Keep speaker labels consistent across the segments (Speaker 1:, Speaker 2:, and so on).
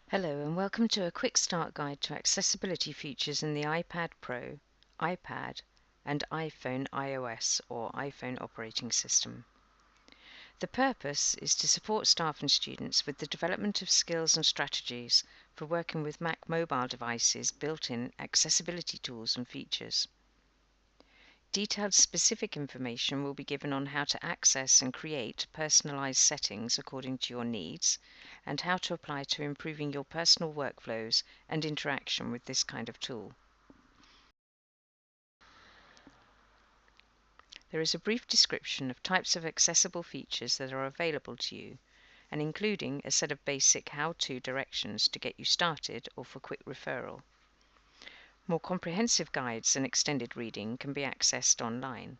Speaker 1: Hello and welcome to a quick start guide to accessibility features in the iPad Pro, iPad and iPhone iOS or iPhone operating system. The purpose is to support staff and students with the development of skills and strategies for working with Mac mobile devices' built-in accessibility tools and features. Detailed specific information will be given on how to access and create personalized settings according to your needs, and how to apply to improving your personal workflows and interaction with this kind of tool. There is a brief description of types of accessible features that are available to you, and including a set of basic how-to directions to get you started or for quick referral. More comprehensive guides and extended reading can be accessed online.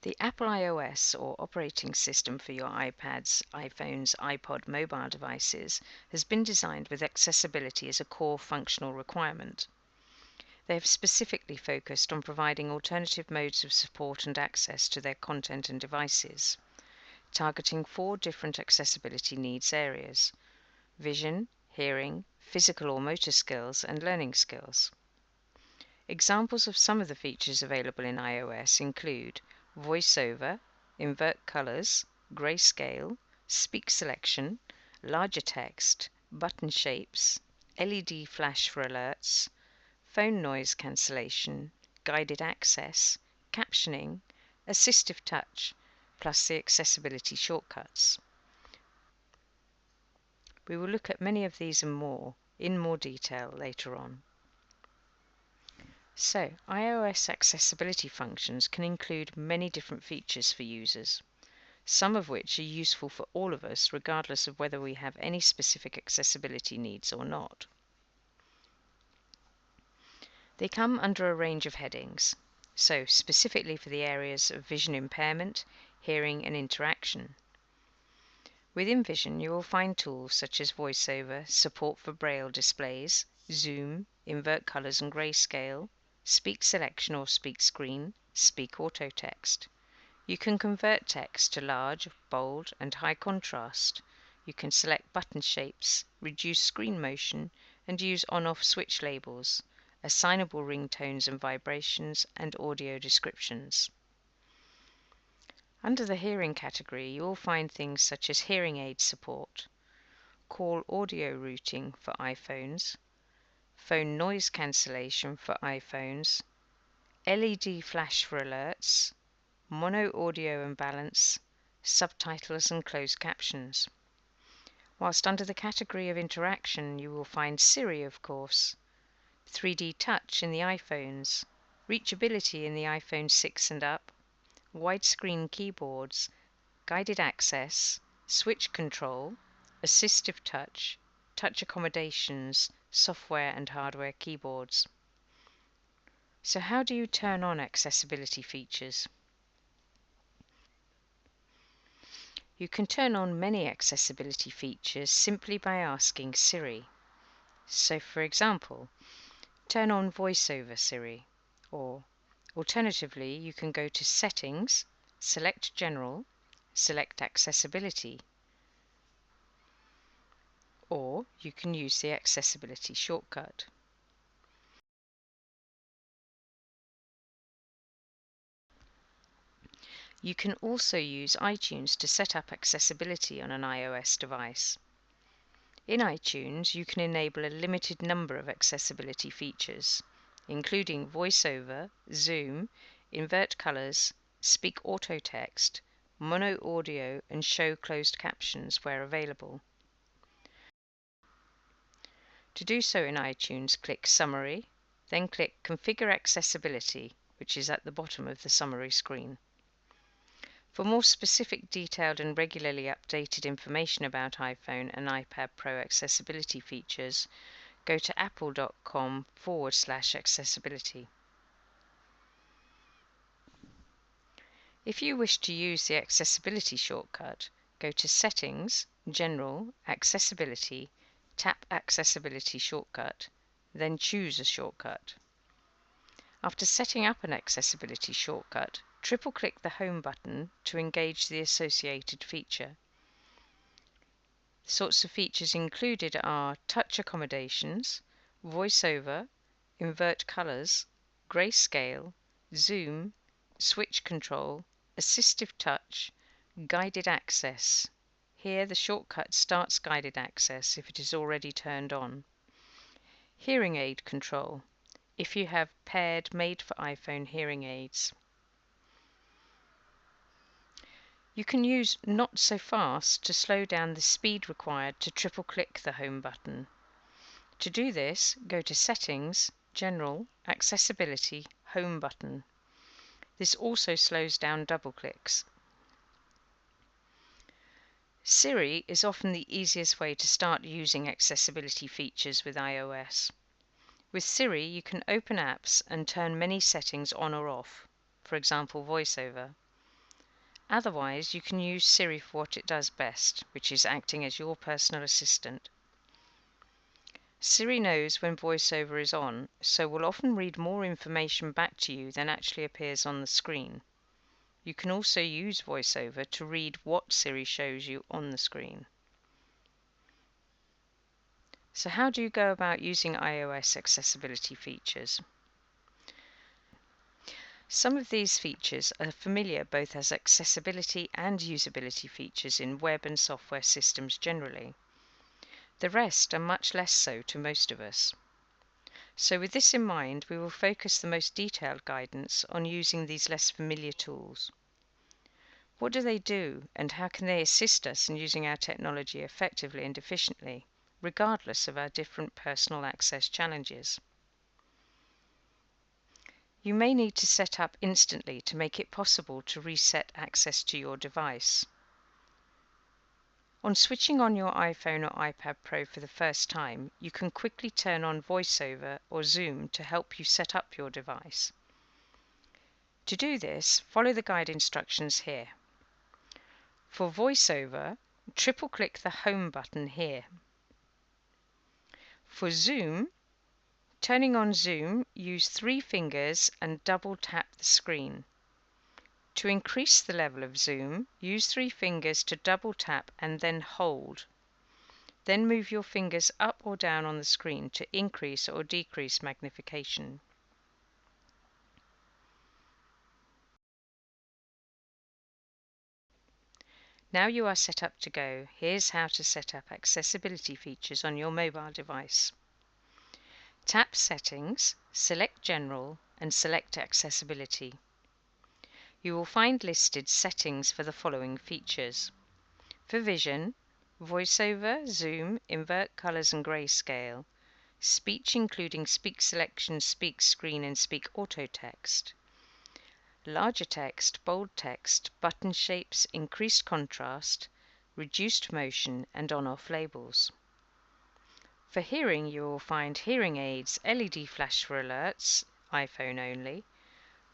Speaker 1: The Apple iOS or operating system for your iPads, iPhones, iPod mobile devices has been designed with accessibility as a core functional requirement. They have specifically focused on providing alternative modes of support and access to their content and devices, targeting 4 different accessibility needs areas: vision, hearing, physical or motor skills, and learning skills. Examples of some of the features available in iOS include VoiceOver, invert colors, grayscale, speak selection, larger text, button shapes, LED flash for alerts, phone noise cancellation, guided access, captioning, assistive touch, plus the accessibility shortcuts. We will look at many of these and more in more detail later on. So, iOS accessibility functions can include many different features for users, some of which are useful for all of us regardless of whether we have any specific accessibility needs or not. They come under a range of headings, so specifically for the areas of vision impairment, hearing and interaction. Within vision you will find tools such as VoiceOver, support for braille displays, zoom, invert colors and grayscale, speak selection or speak screen, speak auto text. You can convert text to large, bold and high contrast. You can select button shapes, reduce screen motion and use on-off switch labels, assignable ringtones and vibrations, and audio descriptions. Under the hearing category you will find things such as hearing aid support, call audio routing for iPhones, phone noise cancellation for iPhones, LED flash for alerts, mono audio and balance, subtitles and closed captions. Whilst under the category of interaction you will find Siri, of course, 3D touch in the iPhones, reachability in the iPhone 6 and up, widescreen keyboards, guided access, switch control, assistive touch, touch accommodations, software and hardware keyboards. So how do you turn on accessibility features? You can turn on many accessibility features simply by asking Siri. So for example, turn on VoiceOver Siri, or alternatively you can go to Settings, select General, select Accessibility, or you can use the accessibility shortcut. You can also use iTunes to set up accessibility on an iOS device. In iTunes, you can enable a limited number of accessibility features, including VoiceOver, Zoom, invert colors, speak auto text, mono audio, and show closed captions where available. To do so in iTunes, click Summary, then click Configure Accessibility, which is at the bottom of the summary screen. For more specific, detailed and regularly updated information about iPhone and iPad Pro accessibility features, go to apple.com/accessibility. If you wish to use the accessibility shortcut, go to Settings, General, Accessibility, tap Accessibility Shortcut, then choose a shortcut. After setting up an accessibility shortcut, triple-click the Home button to engage the associated feature. The sorts of features included are touch accommodations, voiceover, invert colors, grayscale, zoom, switch control, assistive touch, guided access. Here the shortcut starts guided access if it is already turned on. Hearing aid control, if you have paired made for iPhone hearing aids. You can use Not So Fast to slow down the speed required to triple click the home button. To do this, go to Settings, General, Accessibility, Home button. This also slows down double clicks. Siri is often the easiest way to start using accessibility features with iOS. With Siri, you can open apps and turn many settings on or off, for example, VoiceOver. Otherwise, you can use Siri for what it does best, which is acting as your personal assistant. Siri knows when VoiceOver is on, so will often read more information back to you than actually appears on the screen. You can also use VoiceOver to read what Siri shows you on the screen. So how do you go about using iOS accessibility features? Some of these features are familiar both as accessibility and usability features in web and software systems generally. The rest are much less so to most of us. So with this in mind, we will focus the most detailed guidance on using these less familiar tools. What do they do, and how can they assist us in using our technology effectively and efficiently, regardless of our different personal access challenges? You may need to set up instantly to make it possible to reset access to your device. On switching on your iPhone or iPadPro for the first time, you can quickly turn on VoiceOver or Zoom to help you set up your device. To do this, follow the guide instructions here. For VoiceOver, triple-click the Home button here. For Zoom, turning on Zoom, use 3 fingers and double-tap the screen. To increase the level of zoom, use 3 fingers to double tap and then hold. Then move your fingers up or down on the screen to increase or decrease magnification. Now you are set up to go. Here's how to set up accessibility features on your mobile device. Tap Settings, select General and select Accessibility. You will find listed settings for the following features. For vision, VoiceOver, Zoom, invert colors and grayscale, speech including speak selection, speak screen and speak auto text, larger text, bold text, button shapes, increased contrast, reduced motion and on-off labels. For hearing, you will find hearing aids, LED flash for alerts, iPhone only,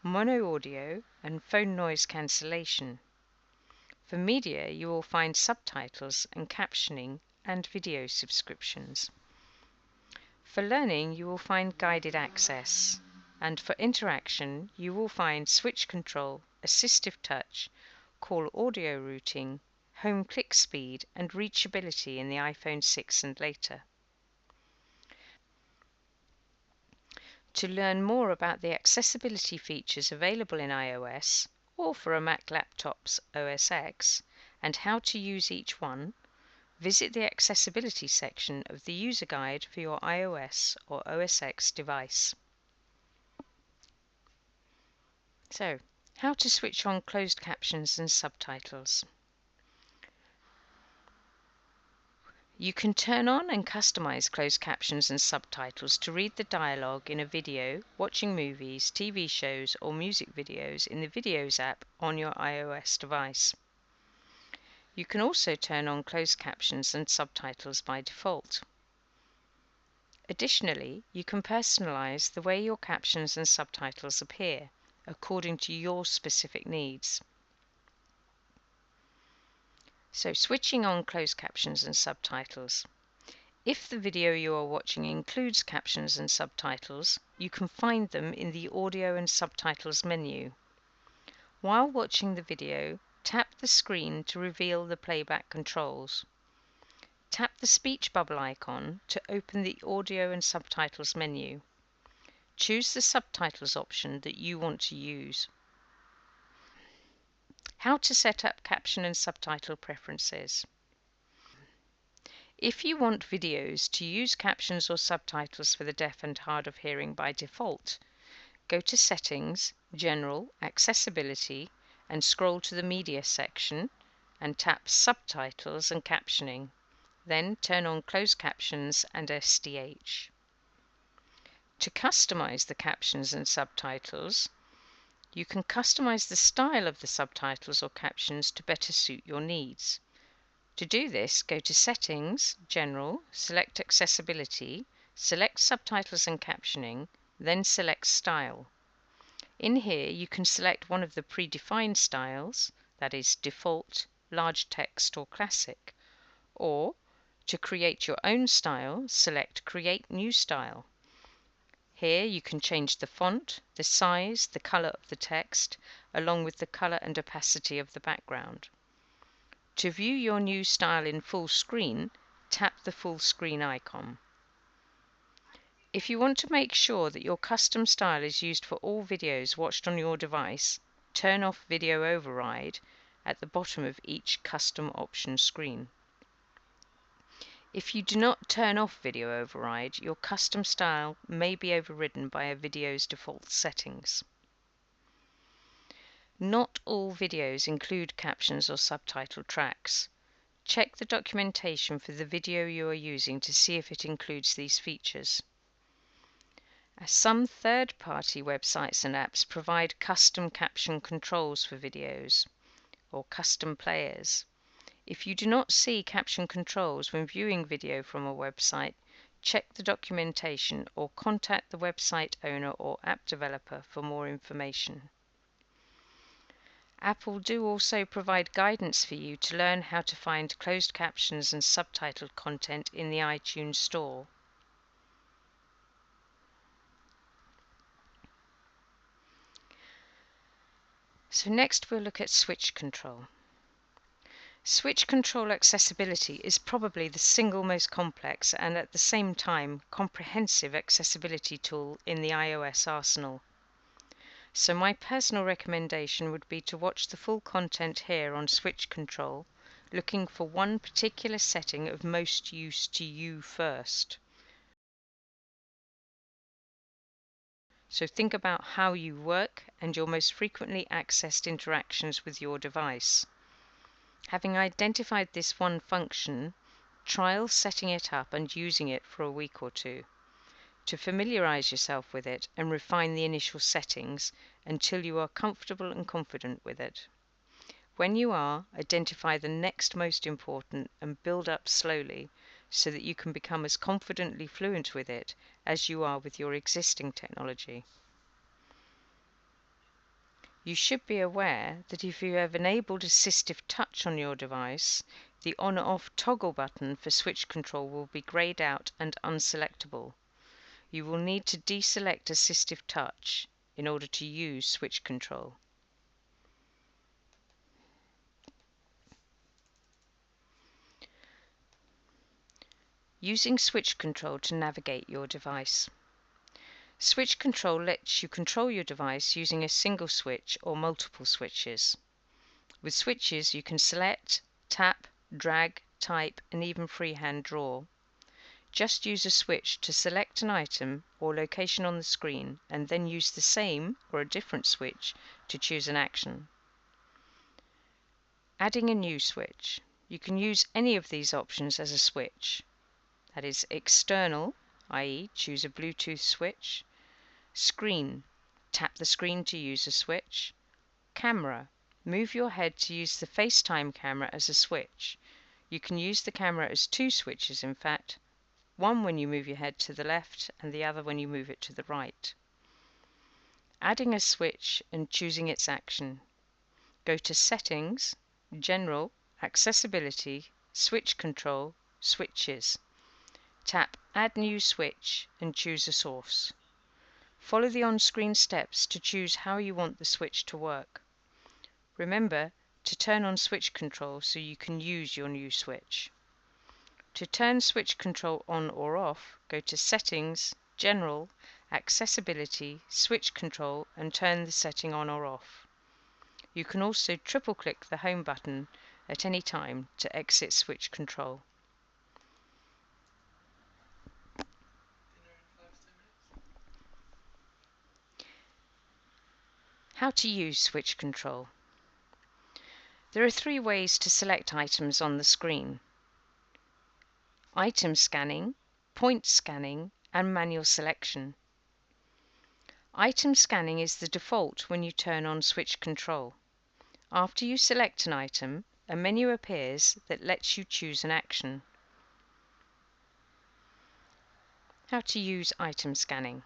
Speaker 1: mono audio and phone noise cancellation. For media, you will find subtitles and captioning and video subscriptions. For learning, you will find guided access. And for interaction, you will find switch control, assistive touch, call audio routing, home click speed and reachability in the iPhone 6 and later. To learn more about the accessibility features available in iOS, or for a Mac laptop's OS X, and how to use each one, visit the accessibility section of the user guide for your iOS or OS X device. So, how to switch on closed captions and subtitles. You can turn on and customize closed captions and subtitles to read the dialogue in a video, watching movies, TV shows, or music videos in the Videos app on your iOS device. You can also turn on closed captions and subtitles by default. Additionally, you can personalize the way your captions and subtitles appear, according to your specific needs. So, switching on closed captions and subtitles. If the video you are watching includes captions and subtitles, you can find them in the Audio and Subtitles menu. While watching the video, tap the screen to reveal the playback controls. Tap the speech bubble icon to open the Audio and Subtitles menu. Choose the subtitles option that you want to use. How to set up caption and subtitle preferences. If you want videos to use captions or subtitles for the deaf and hard of hearing by default, go to Settings, General, Accessibility, and scroll to the Media section and tap Subtitles and Captioning. Then turn on Closed Captions and SDH. To customize the captions and subtitles, you can customize the style of the subtitles or captions to better suit your needs. To do this, go to Settings, General, select Accessibility, select Subtitles and Captioning, then select Style. In here, you can select one of the predefined styles, that is Default, Large Text or Classic, or to create your own style, select Create New Style. Here you can change the font, the size, the color of the text, along with the color and opacity of the background. To view your new style in full screen, tap the full screen icon. If you want to make sure that your custom style is used for all videos watched on your device, turn off Video Override at the bottom of each custom option screen. If you do not turn off Video Override, your custom style may be overridden by a video's default settings. Not all videos include captions or subtitle tracks. Check the documentation for the video you are using to see if it includes these features. Some third-party websites and apps provide custom caption controls for videos, or custom players. If you do not see caption controls when viewing video from a website, check the documentation or contact the website owner or app developer for more information. Apple do also provide guidance for you to learn how to find closed captions and subtitled content in the iTunes Store. So next we'll look at switch control. Switch control accessibility is probably the single most complex and at the same time comprehensive accessibility tool in the iOS arsenal. So my personal recommendation would be to watch the full content here on switch control, looking for one particular setting of most use to you first. So think about how you work and your most frequently accessed interactions with your device. Having identified this one function, trial setting it up and using it for a week or two to familiarize yourself with it and refine the initial settings until you are comfortable and confident with it. When you are, identify the next most important and build up slowly so that you can become as confidently fluent with it as you are with your existing technology. You should be aware that if you have enabled Assistive Touch on your device, the on-off toggle button for switch control will be grayed out and unselectable. You will need to deselect Assistive Touch in order to use switch control. Using switch control to navigate your device. Switch control lets you control your device using a single switch or multiple switches. With switches, you can select, tap, drag, type, and even freehand draw. Just use a switch to select an item or location on the screen and then use the same or a different switch to choose an action. Adding a new switch. You can use any of these options as a switch. That is external, i.e. choose a Bluetooth switch. Screen. Tap the screen to use a switch. Camera. Move your head to use the FaceTime camera as a switch. You can use the camera as two switches in fact. One when you move your head to the left and the other when you move it to the right. Adding a switch and choosing its action. Go to Settings, General, Accessibility, Switch Control, Switches. Tap Add New Switch and choose a source. Follow the on-screen steps to choose how you want the switch to work. Remember to turn on switch control so you can use your new switch. To turn switch control on or off, go to Settings, General, Accessibility, Switch Control and turn the setting on or off. You can also triple-click the Home button at any time to exit switch control. How to use switch control. There are three ways to select items on the screen: item scanning, point scanning, and manual selection. Item scanning is the default when you turn on switch control. After you select an item, a menu appears that lets you choose an action. How to use item scanning.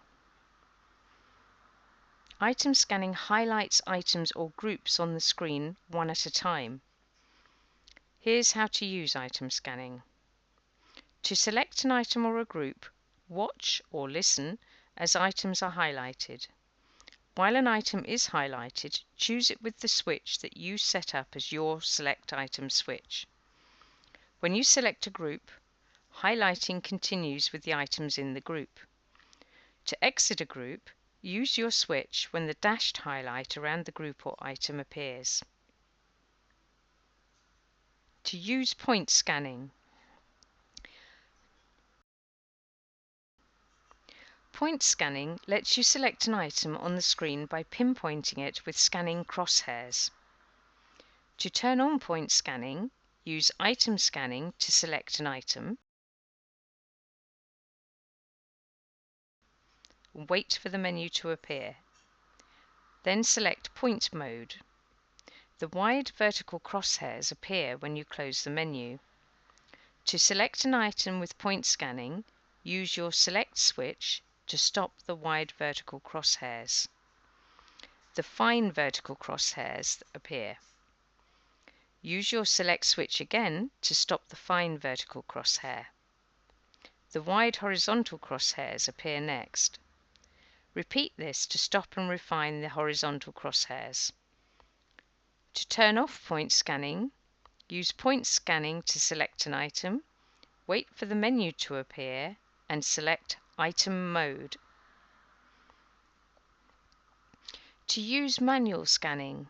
Speaker 1: Item scanning highlights items or groups on the screen one at a time. Here's how to use item scanning. To select an item or a group, watch or listen as items are highlighted. While an item is highlighted, choose it with the switch that you set up as your Select Item switch. When you select a group, highlighting continues with the items in the group. To exit a group, use your switch when the dashed highlight around the group or item appears. To use point scanning. Point scanning lets you select an item on the screen by pinpointing it with scanning crosshairs. To turn on point scanning, use item scanning to select an item. Wait for the menu to appear. Then select point mode. The wide vertical crosshairs appear when you close the menu. To select an item with point scanning, use your select switch to stop the wide vertical crosshairs. The fine vertical crosshairs appear. Use your select switch again to stop the fine vertical crosshair. The wide horizontal crosshairs appear next. Repeat this to stop and refine the horizontal crosshairs. To turn off point scanning, use point scanning to select an item, wait for the menu to appear, and select Item Mode. To use manual scanning.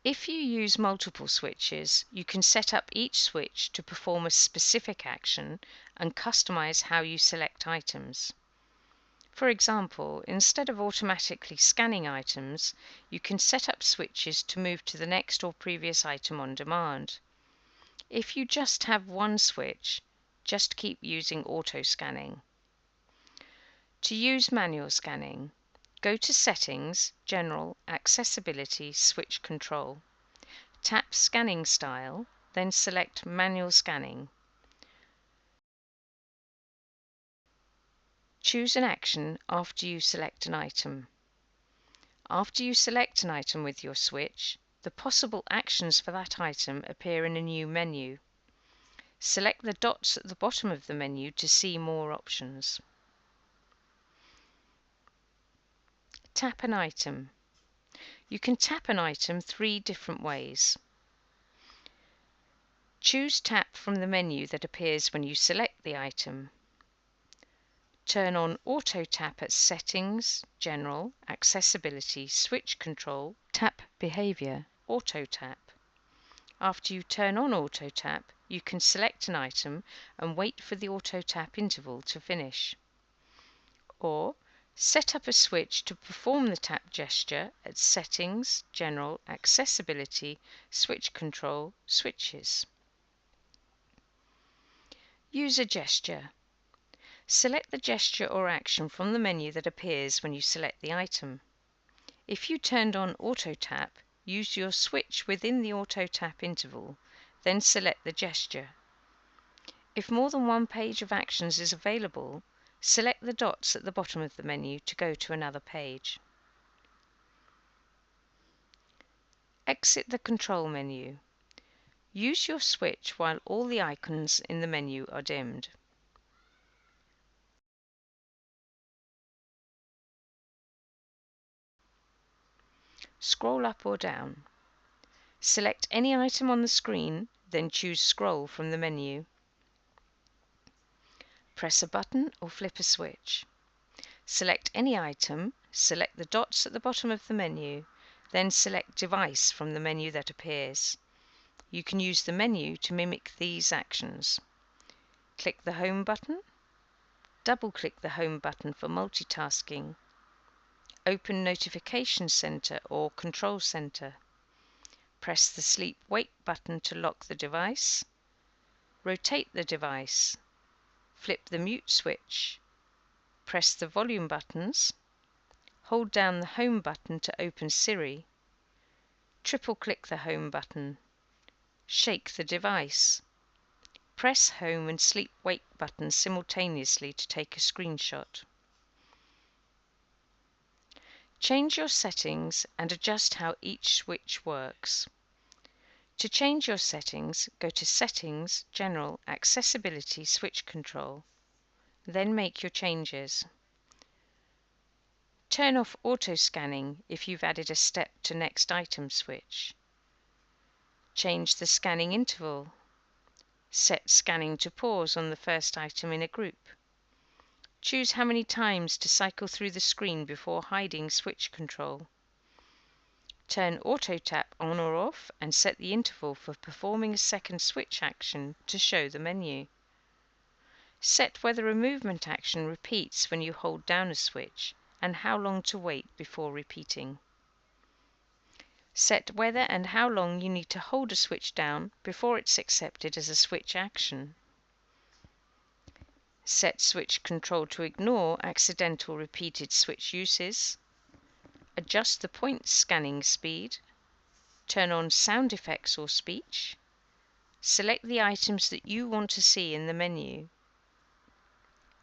Speaker 1: If you use multiple switches, you can set up each switch to perform a specific action and customize how you select items. For example, instead of automatically scanning items, you can set up switches to move to the next or previous item on demand. If you just have one switch, just keep using auto scanning. To use manual scanning, go to Settings, General, Accessibility, Switch Control. Tap Scanning Style, then select Manual Scanning. Choose an action after you select an item. After you select an item with your switch, the possible actions for that item appear in a new menu. Select the dots at the bottom of the menu to see more options. Tap an item. You can tap an item three different ways. Choose Tap from the menu that appears when you select the item. Turn on Auto Tap at Settings, General, Accessibility, Switch Control, Tap Behavior, Auto Tap. After you turn on Auto Tap, you can select an item and wait for the Auto Tap interval to finish. Or set up a switch to perform the tap gesture at Settings, General, Accessibility, Switch Control, Switches. Use a gesture. Select the gesture or action from the menu that appears when you select the item. If you turned on Auto Tap, use your switch within the Auto Tap interval, then select the gesture. If more than one page of actions is available, select the dots at the bottom of the menu to go to another page. Exit the control menu. Use your switch while all the icons in the menu are dimmed. Scroll up or down. Select any item on the screen, then choose Scroll from the menu. Press a button or flip a switch. Select any item, select the dots at the bottom of the menu, then select Device from the menu that appears. You can use the menu to mimic these actions. Click the Home button. Double-click the Home button for multitasking. Open Notification Center or Control Center. Press the Sleep-Wake button to lock the device. Rotate the device. Flip the mute switch. Press the volume buttons. Hold down the Home button to open Siri. Triple-click the Home button. Shake the device. Press Home and Sleep-Wake buttons simultaneously to take a screenshot. Change your settings and adjust how each switch works. To change your settings, go to Settings, General, Accessibility, Switch Control. Then make your changes. Turn off auto scanning if you've added a Step to Next Item switch. Change the scanning interval. Set scanning to pause on the first item in a group. Choose how many times to cycle through the screen before hiding switch control. Turn Auto Tap on or off and set the interval for performing a second switch action to show the menu. Set whether a movement action repeats when you hold down a switch and how long to wait before repeating. Set whether and how long you need to hold a switch down before it's accepted as a switch action. Set switch control to ignore accidental repeated switch uses. Adjust the point scanning speed. Turn on sound effects or speech. Select the items that you want to see in the menu.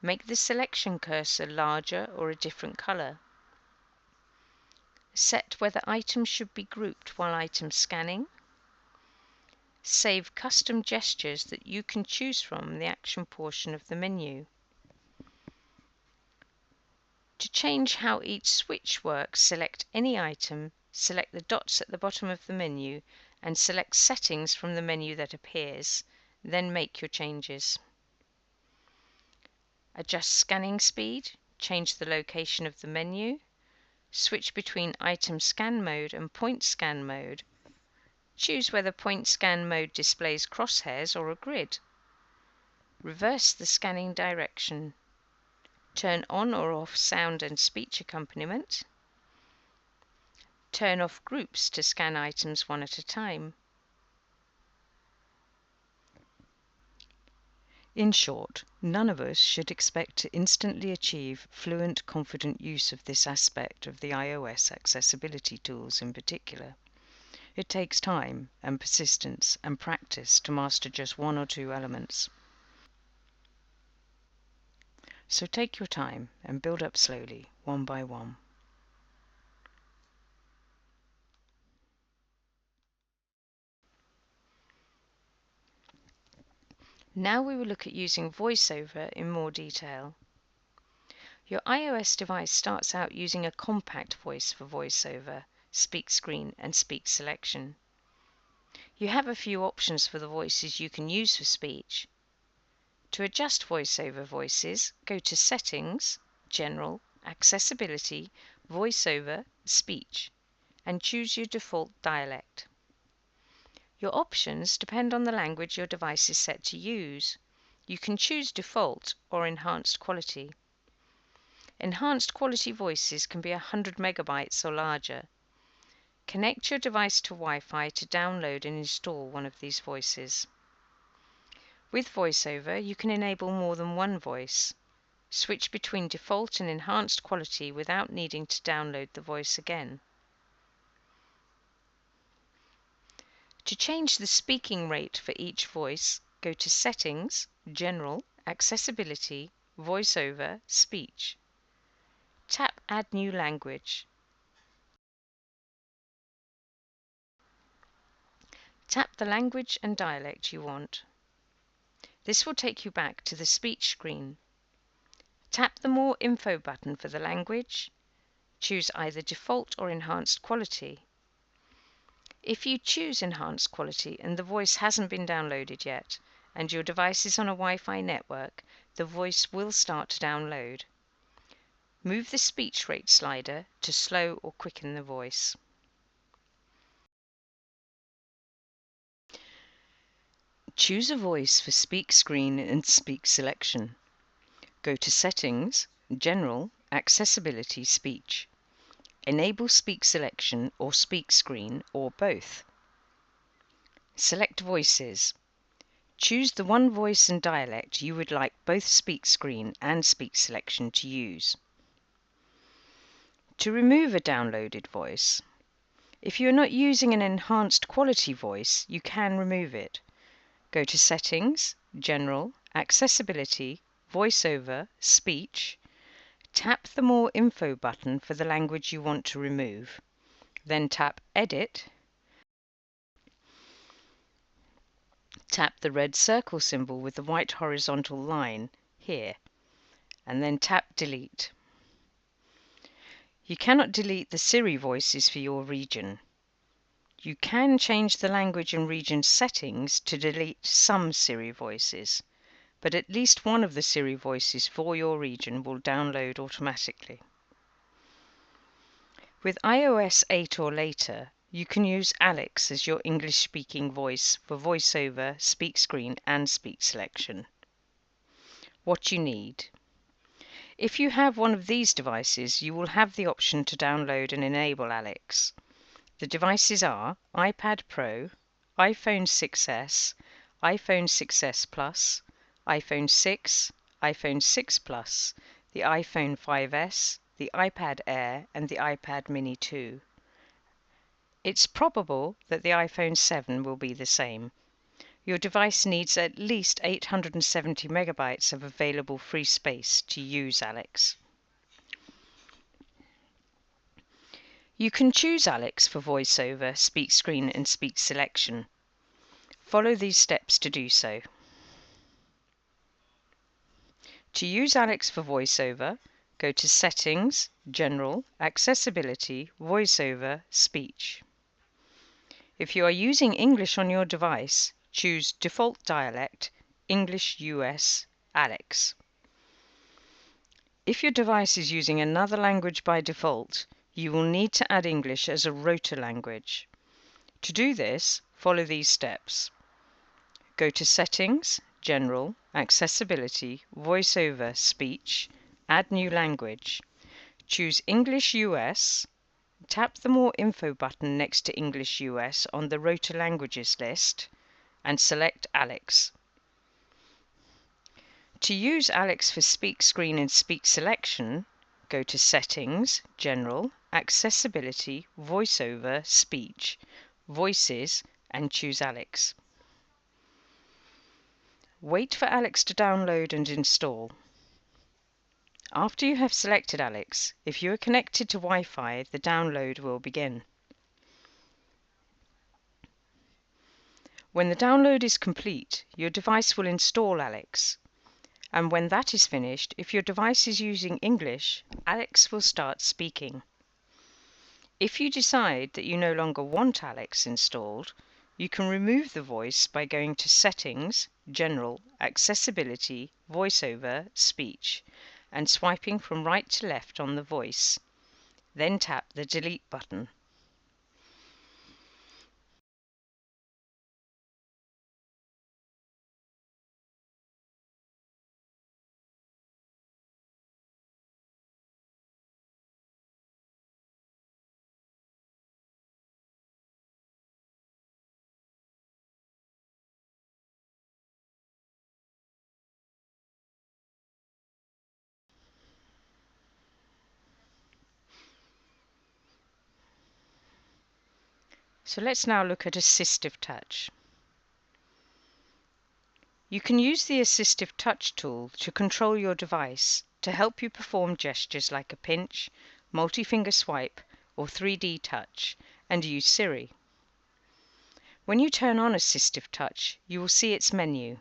Speaker 1: Make the selection cursor larger or a different color. Set whether items should be grouped while item scanning. Save custom gestures that you can choose from the action portion of the menu. To change how each switch works, select any item, select the dots at the bottom of the menu, and select Settings from the menu that appears, then make your changes. Adjust scanning speed, change the location of the menu, switch between item scan mode and point scan mode. Choose whether point scan mode displays crosshairs or a grid. Reverse the scanning direction. Turn on or off sound and speech accompaniment. Turn off groups to scan items one at a time. In short, none of us should expect to instantly achieve fluent, confident use of this aspect of the iOS accessibility tools in particular. It takes time and persistence and practice to master just one or two elements. So take your time and build up slowly, one by one. Now we will look at using VoiceOver in more detail. Your iOS device starts out using a compact voice for VoiceOver, speak screen and speak selection. You have a few options for the voices you can use for speech. To adjust VoiceOver voices, go to Settings, General, Accessibility, VoiceOver, Speech, and choose your default dialect. Your options depend on the language your device is set to use. You can choose Default or Enhanced Quality. Enhanced Quality voices can be 100 megabytes or larger. Connect your device to Wi-Fi to download and install one of these voices. With VoiceOver, you can enable more than one voice. Switch between default and enhanced quality without needing to download the voice again. To change the speaking rate for each voice, go to Settings, General, Accessibility, VoiceOver, Speech. Tap Add New Language. Tap the language and dialect you want. This will take you back to the speech screen. Tap the More Info button for the language. Choose either Default or Enhanced Quality. If you choose Enhanced Quality and the voice hasn't been downloaded yet, and your device is on a Wi-Fi network, the voice will start to download. Move the speech rate slider to slow or quicken the voice. Choose a voice for speak screen and speak selection. Go to Settings, General, Accessibility, Speech. Enable speak selection or speak screen or both. Select voices. Choose the one voice and dialect you would like both speak screen and speak selection to use. To remove a downloaded voice, if you are not using an enhanced quality voice, you can remove it. Go to Settings, General, Accessibility, VoiceOver, Speech. Tap the More Info button for the language you want to remove. Then tap Edit. Tap the red circle symbol with the white horizontal line here, and then tap Delete. You cannot delete the Siri voices for your region. You can change the language and region settings to delete some Siri voices, but at least one of the Siri voices for your region will download automatically. With iOS 8 or later, you can use Alex as your English-speaking voice for VoiceOver, Speak Screen and Speak Selection. What you need. If you have one of these devices, you will have the option to download and enable Alex. The devices are iPadPro, iPhone 6s, iPhone 6s Plus, iPhone 6, iPhone 6 Plus, the iPhone 5s, the iPad Air and the iPad Mini 2. It's probable that the iPhone 7 will be the same. Your device needs at least 870 megabytes of available free space to use Alex. You can choose Alex for VoiceOver, Speak Screen and Speak Selection. Follow these steps to do so. To use Alex for VoiceOver, go to Settings, General, Accessibility, VoiceOver, Speech. If you are using English on your device, choose Default Dialect, English US, Alex. If your device is using another language by default, you will need to add English as a rota language. To do this, follow these steps. Go to Settings, General, Accessibility, VoiceOver, Speech, Add New Language. Choose English US. Tap the More Info button next to English US on the Rota Languages list and select Alex. To use Alex for Speak Screen and Speak Selection, go to Settings, General, Accessibility, VoiceOver, Speech, Voices and choose Alex. Wait for Alex to download and install. After you have selected Alex, if you are connected to Wi-Fi, the download will begin. When the download is complete, your device will install Alex. And when that is finished, if your device is using English, Alex will start speaking. If you decide that you no longer want Alex installed, you can remove the voice by going to Settings, General, Accessibility, VoiceOver, Speech, and swiping from right to left on the voice. Then tap the Delete button. So let's now look at Assistive Touch. You can use the Assistive Touch tool to control your device to help you perform gestures like a pinch, multi-finger swipe, or 3D touch, and use Siri. When you turn on Assistive Touch, you will see its menu.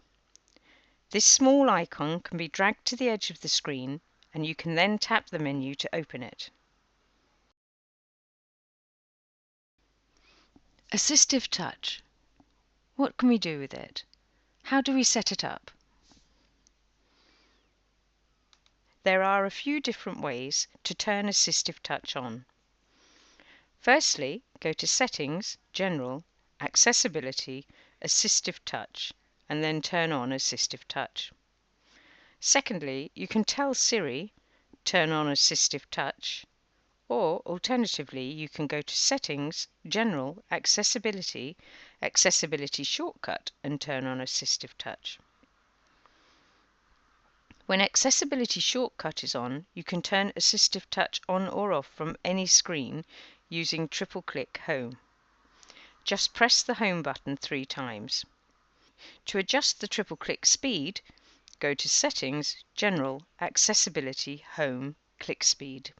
Speaker 1: This small icon can be dragged to the edge of the screen, and you can then tap the menu to open it. Assistive Touch. What can we do with it? How do we set it up? There are a few different ways to turn Assistive Touch on. Firstly, go to Settings, General, Accessibility, Assistive Touch, and then turn on Assistive Touch. Secondly, you can tell Siri, turn on Assistive Touch, or alternatively, you can go to Settings, General, Accessibility, Accessibility Shortcut, and turn on Assistive Touch. When Accessibility Shortcut is on, you can turn Assistive Touch on or off from any screen using triple-click Home. Just press the Home button 3 times. To adjust the triple-click speed, go to Settings, General, Accessibility, Home, click Speed.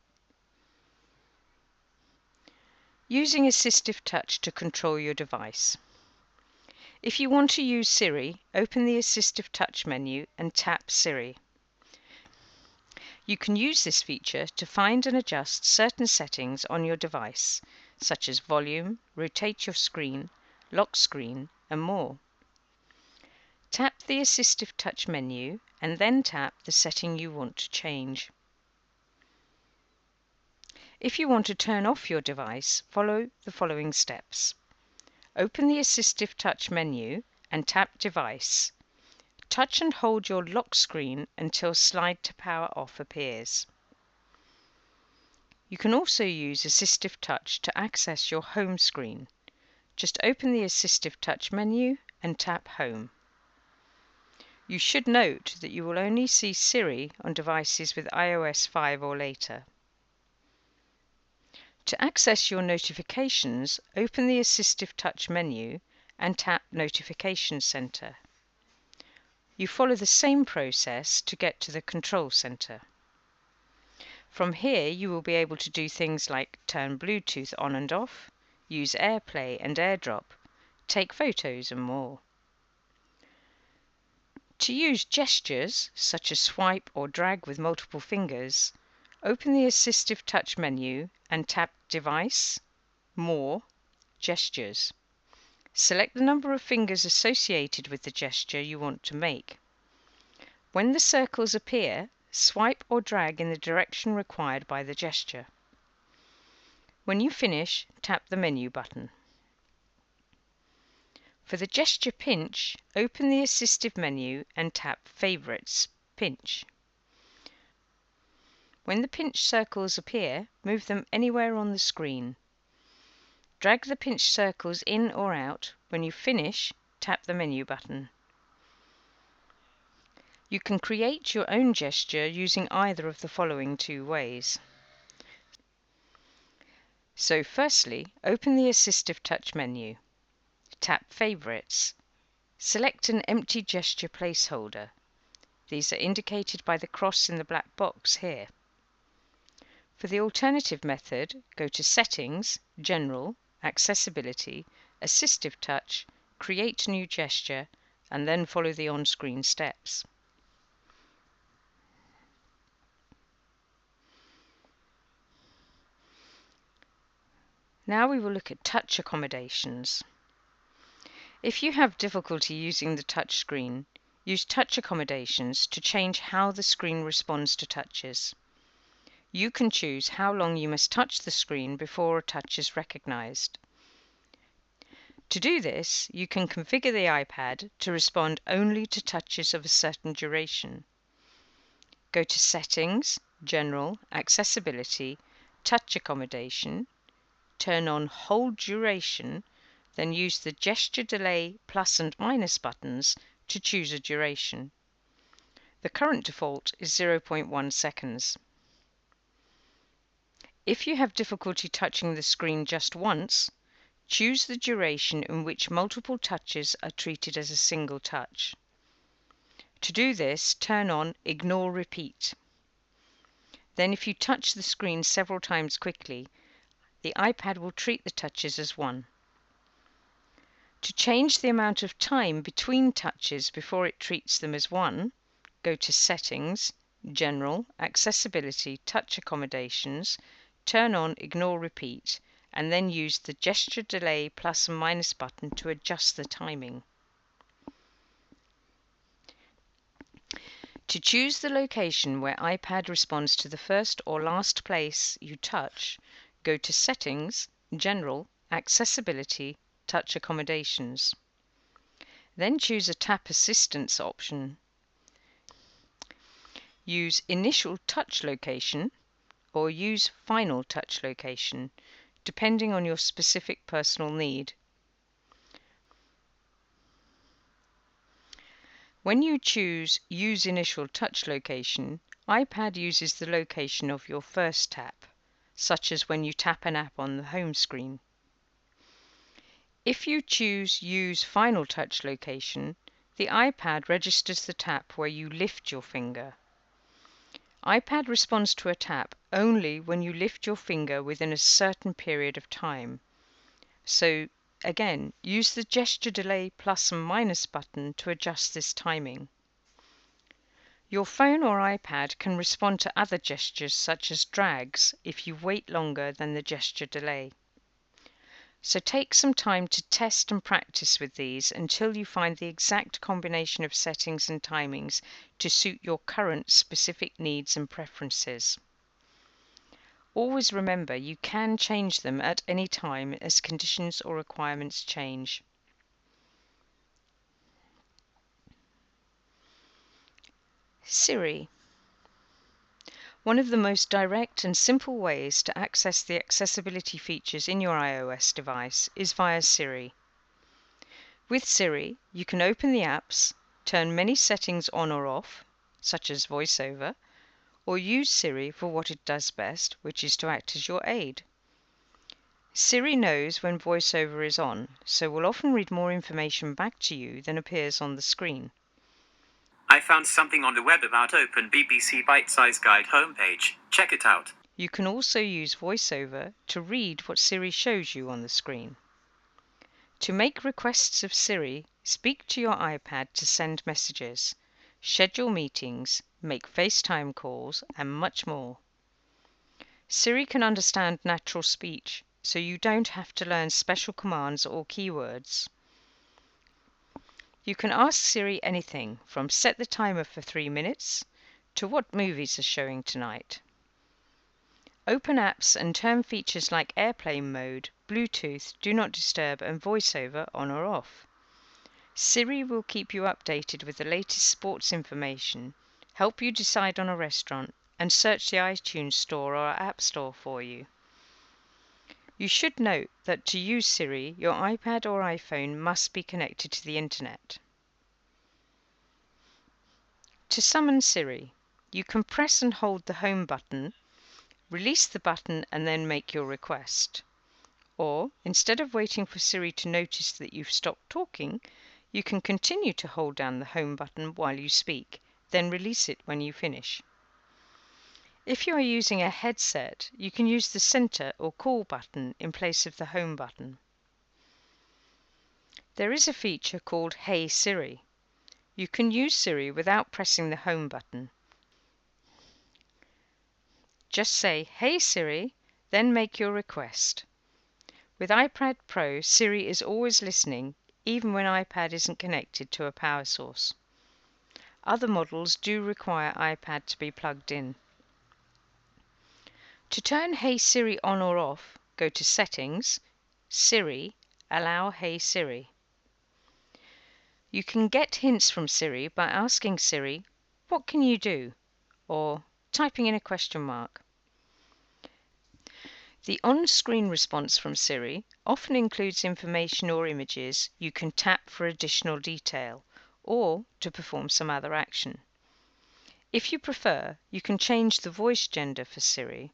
Speaker 1: Using Assistive Touch to control your device. If you want to use Siri, open the Assistive Touch menu and tap Siri. You can use this feature to find and adjust certain settings on your device, such as volume, rotate your screen, lock screen, and more. Tap the Assistive Touch menu and then tap the setting you want to change. If you want to turn off your device, follow the following steps. Open the Assistive Touch menu and tap Device. Touch and hold your lock screen until Slide to Power Off appears. You can also use Assistive Touch to access your home screen. Just open the Assistive Touch menu and tap Home. You should note that you will only see Siri on devices with iOS 5 or later. To access your notifications, open the Assistive Touch menu and tap Notification Center. You follow the same process to get to the Control Center. From here, you will be able to do things like turn Bluetooth on and off, use AirPlay and AirDrop, take photos, and more. To use gestures, such as swipe or drag with multiple fingers, open the Assistive Touch menu and tap Device, More, Gestures. Select the number of fingers associated with the gesture you want to make. When the circles appear, swipe or drag in the direction required by the gesture. When you finish, tap the menu button. For the gesture pinch, open the Assistive menu and tap Favorites, Pinch. When the pinch circles appear, move them anywhere on the screen. Drag the pinch circles in or out. When you finish, tap the menu button. You can create your own gesture using either of the following 2 ways. So firstly, open the Assistive Touch menu. Tap Favorites. Select an empty gesture placeholder. These are indicated by the cross in the black box here. For the alternative method, go to Settings, General, Accessibility, Assistive Touch, Create New Gesture, and then follow the on-screen steps. Now we will look at touch accommodations. If you have difficulty using the touch screen, use touch accommodations to change how the screen responds to touches. You can choose how long you must touch the screen before a touch is recognized. To do this, you can configure the iPad to respond only to touches of a certain duration. Go to Settings, General, Accessibility, Touch Accommodation, turn on Hold Duration, then use the gesture delay plus and minus buttons to choose a duration. The current default is 0.1 seconds. If you have difficulty touching the screen just once, choose the duration in which multiple touches are treated as a single touch. To do this, turn on Ignore Repeat. Then if you touch the screen several times quickly, the iPad will treat the touches as one. To change the amount of time between touches before it treats them as one, go to Settings, General, Accessibility, Touch Accommodations, turn on Ignore Repeat, and then use the gesture delay plus and minus button to adjust the timing. To choose the location where iPad responds to the first or last place you touch, go to Settings, General, Accessibility, Touch Accommodations. Then choose a Tap Assistance option. Use Initial Touch Location or use Final Touch Location, depending on your specific personal need. When you choose Use Initial Touch Location, iPad uses the location of your first tap, such as when you tap an app on the home screen. If you choose Use Final Touch Location, the iPad registers the tap where you lift your finger. iPad responds to a tap only when you lift your finger within a certain period of time. So, again, use the gesture delay plus and minus button to adjust this timing. Your phone or iPad can respond to other gestures such as drags if you wait longer than the gesture delay. So take some time to test and practice with these until you find the exact combination of settings and timings to suit your current specific needs and preferences. Always remember you can change them at any time as conditions or requirements change. Siri. One of the most direct and simple ways to access the accessibility features in your iOS device is via Siri. With Siri, you can open the apps, turn many settings on or off, such as VoiceOver, or use Siri for what it does best, which is to act as your aide. Siri knows when VoiceOver is on, so will often read more information back to you than appears on the screen.
Speaker 2: I found something on the web about Open BBC Bite-Size Guide homepage. Check it out.
Speaker 1: You can also use VoiceOver to read what Siri shows you on the screen. To make requests of Siri, speak to your iPad to send messages, schedule meetings, make FaceTime calls, and much more. Siri can understand natural speech, so you don't have to learn special commands or keywords. You can ask Siri anything from set the timer for 3 minutes to what movies are showing tonight. Open apps and turn features like airplane mode, Bluetooth, Do Not Disturb and VoiceOver on or off. Siri will keep you updated with the latest sports information, help you decide on a restaurant, and search the iTunes Store or App Store for you. You should note that to use Siri, your iPad or iPhone must be connected to the internet. To summon Siri, you can press and hold the home button, release the button and then make your request. Or, instead of waiting for Siri to notice that you've stopped talking, you can continue to hold down the home button while you speak, then release it when you finish. If you are using a headset, you can use the center or call button in place of the home button. There is a feature called Hey Siri. You can use Siri without pressing the home button. Just say, "Hey Siri," then make your request. With iPadPro, Siri is always listening, even when iPad isn't connected to a power source. Other models do require iPad to be plugged in. To turn Hey Siri on or off, go to Settings, Siri, Allow Hey Siri. You can get hints from Siri by asking Siri, "What can you do?" or typing in a question mark. The on-screen response from Siri often includes information or images you can tap for additional detail or to perform some other action. If you prefer, you can change the voice gender for Siri.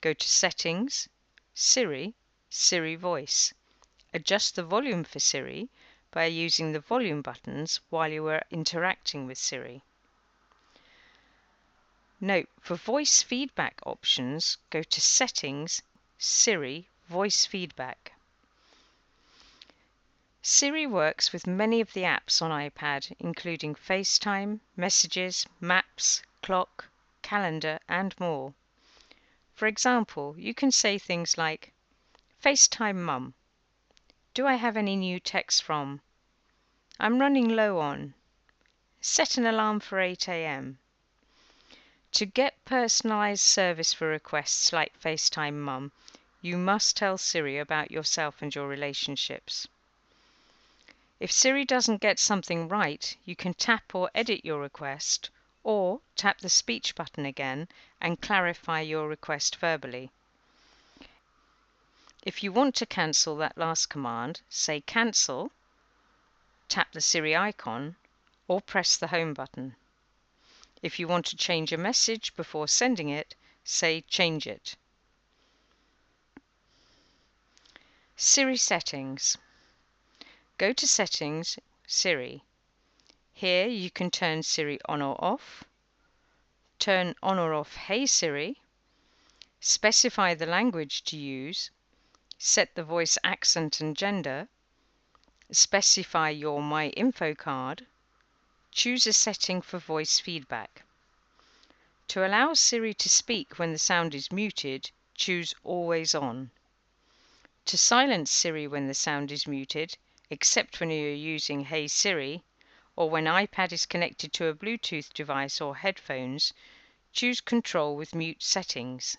Speaker 1: Go to Settings, Siri, Siri Voice. Adjust the volume for Siri by using the volume buttons while you are interacting with Siri. Note, for voice feedback options, go to Settings, Siri Voice Feedback. Siri works with many of the apps on iPad, including FaceTime, Messages, Maps, Clock, Calendar, and more. For example, you can say things like, "FaceTime Mum. Do I have any new text from? I'm running low on. Set an alarm for 8 a.m. To get personalized service for requests like FaceTime Mum, you must tell Siri about yourself and your relationships. If Siri doesn't get something right, you can tap or edit your request, or tap the speech button again and clarify your request verbally. If you want to cancel that last command, say cancel, tap the Siri icon, or press the home button. If you want to change a message before sending it, say change it. Siri settings. Go to Settings, Siri. Here you can turn Siri on or off, turn on or off Hey Siri, specify the language to use, set the voice accent and gender, specify your My Info card, choose a setting for voice feedback. To allow Siri to speak when the sound is muted, choose Always On. To silence Siri when the sound is muted, except when you are using Hey Siri, or when iPad is connected to a Bluetooth device or headphones, choose Control with Mute Settings.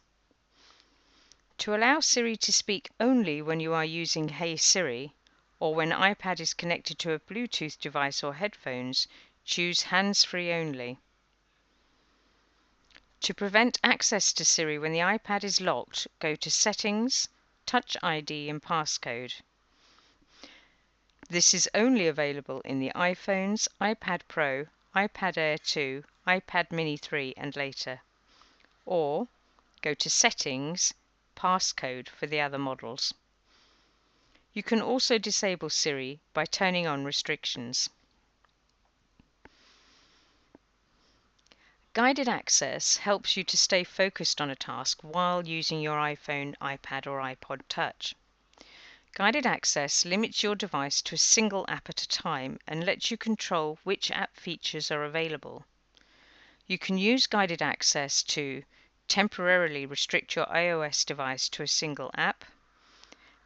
Speaker 1: To allow Siri to speak only when you are using Hey Siri, or when iPad is connected to a Bluetooth device or headphones, choose Hands-Free Only. To prevent access to Siri when the iPad is locked, go to Settings, Touch ID and Passcode. This is only available in the iPhones, iPadPro, iPad Air 2, iPad Mini 3 and later. Or go to Settings, Passcode for the other models. You can also disable Siri by turning on restrictions. Guided access helps you to stay focused on a task while using your iPhone, iPad or iPod Touch. Guided access limits your device to a single app at a time and lets you control which app features are available. You can use guided access to temporarily restrict your iOS device to a single app,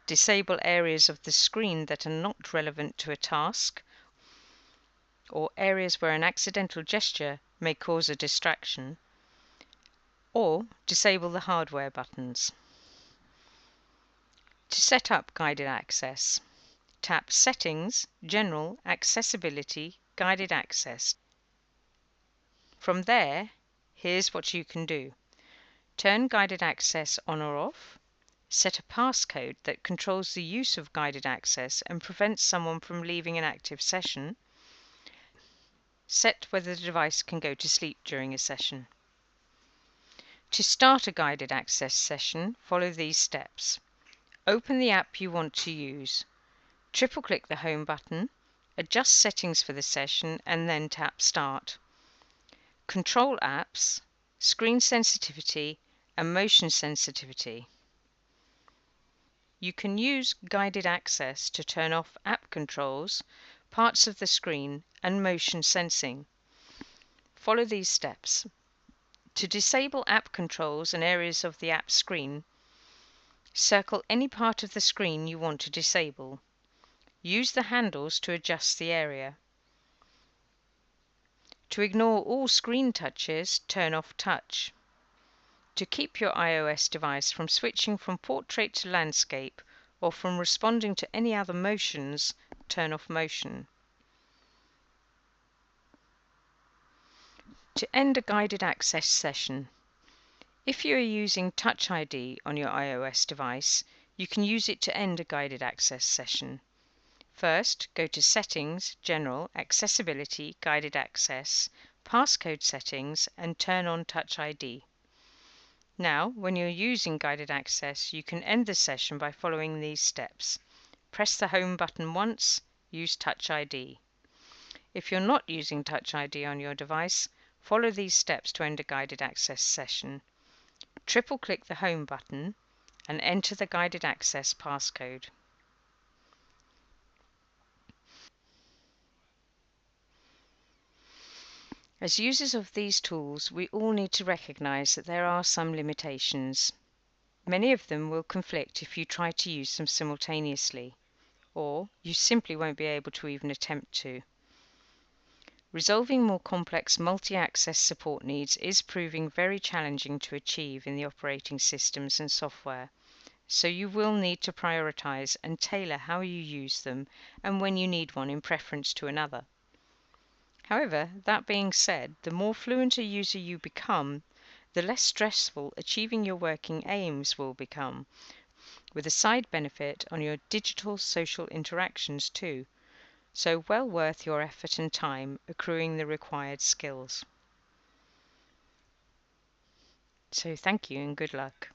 Speaker 1: disable areas of the screen that are not relevant to a task, or areas where an accidental gesture may cause a distraction, or disable the hardware buttons. To set up guided access, tap Settings, General, Accessibility, Guided Access. From there, here's what you can do. Turn guided access on or off, set a passcode that controls the use of guided access and prevents someone from leaving an active session, set whether the device can go to sleep during a session. To start a guided access session, follow these steps. Open the app you want to use. Triple-click the Home button, adjust settings for the session and then tap Start. Control apps, screen sensitivity and motion sensitivity. You can use guided access to turn off app controls, parts of the screen and motion sensing. Follow these steps. To disable app controls and areas of the app screen, circle any part of the screen you want to disable. Use the handles to adjust the area. To ignore all screen touches, turn off Touch. To keep your iOS device from switching from portrait to landscape or from responding to any other motions, turn off Motion. To end a guided access session. If you are using Touch ID on your iOS device, you can use it to end a guided access session. First, go to Settings, General, Accessibility, Guided Access, Passcode Settings and turn on Touch ID. Now, when you're using guided access, you can end the session by following these steps. Press the Home button once, use Touch ID. If you're not using Touch ID on your device, follow these steps to end a guided access session. Triple-click the Home button and enter the guided access passcode. As users of these tools, we all need to recognize that there are some limitations. Many of them will conflict if you try to use them simultaneously, or you simply won't be able to even attempt to. Resolving more complex multi-access support needs is proving very challenging to achieve in the operating systems and software, so you will need to prioritize and tailor how you use them and when you need one in preference to another. However, that being said, the more fluent a user you become, the less stressful achieving your working aims will become, with a side benefit on your digital social interactions too. So well worth your effort and time accruing the required skills. So thank you and good luck.